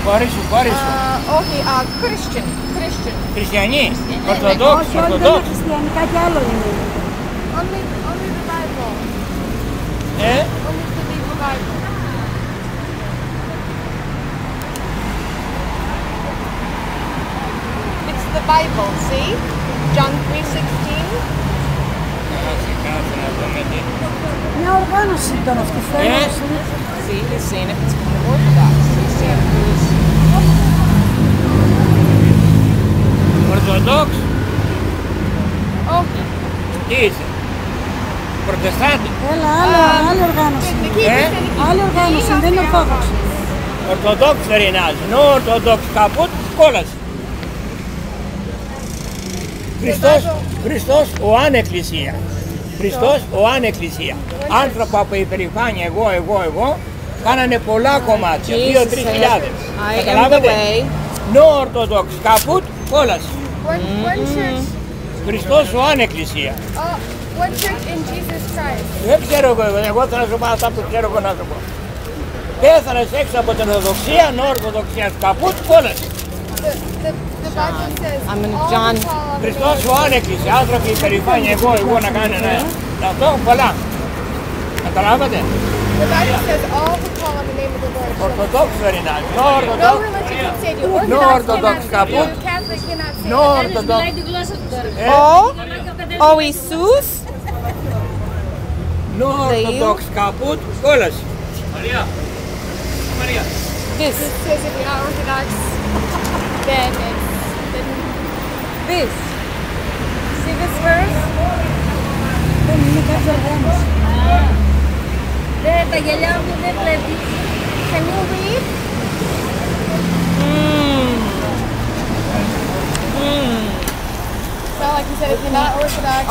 Χωρίσου. Όχι, Christian. Χριστιανοί, Ορθοδόξοι. Όχι, όλοι δεν είναι χριστιανοί, κάτι άλλο είναι. Only the Bible. Only the Bible. It's the Bible, see? John 3:16. Μια οργάνωση ήταν αυτή, See, he's saying if it's from the Orthodox. He's saying who's... Ορθοδόξ. Όχι. Τι είσαι? Προτεστάντη. Έλα, άλλη οργάνωση. Άλλη οργάνωση, δεν είναι ορθόδοξη. Ορθοδόξ Ρινάζ. No Orthodox kaput, κόλαση. Χριστός ο ανεκκλησία. Χριστός ο ανεκκλησία. Άνθρωπο από υπερηφάνεια, εγώ, κάνανε πολλά κομμάτια, 2-3 χιλιάδες. Καταλάβατε? No Orthodox kaput, κόλαση. Χριστός ο ανεκκλησία. What church in Jesus Christ? Δεν ξέρω εγώ θα σου πω αυτά που ξέρω εγώ να σου πω. Πέθανες έξω από την Ορθοδοξία, no Orthodox kaput, κόλαση. The Bible says John. Χριστός ο ανεκκλησία, άνθρωποι υπερηφάνεια, εγώ να κάνει αυτό, πολλά. Καταλάβατε? The Bible says all who call on the name of the Lord shall. Orthodox Ρινάζ. No religion can save you. Orthodox cannot kaput. save you. Catholic cannot save No you. Orthodox. Ο Ιησούς. No Orthodox kaput, κόλαση. This says if you're not Orthodox, then it's this. See this verse? Δεν είναι κάποια οργάνωση. Τα γυαλιά μου δεν βλέπει. Can you read? It's not like you said if you're not Orthodox.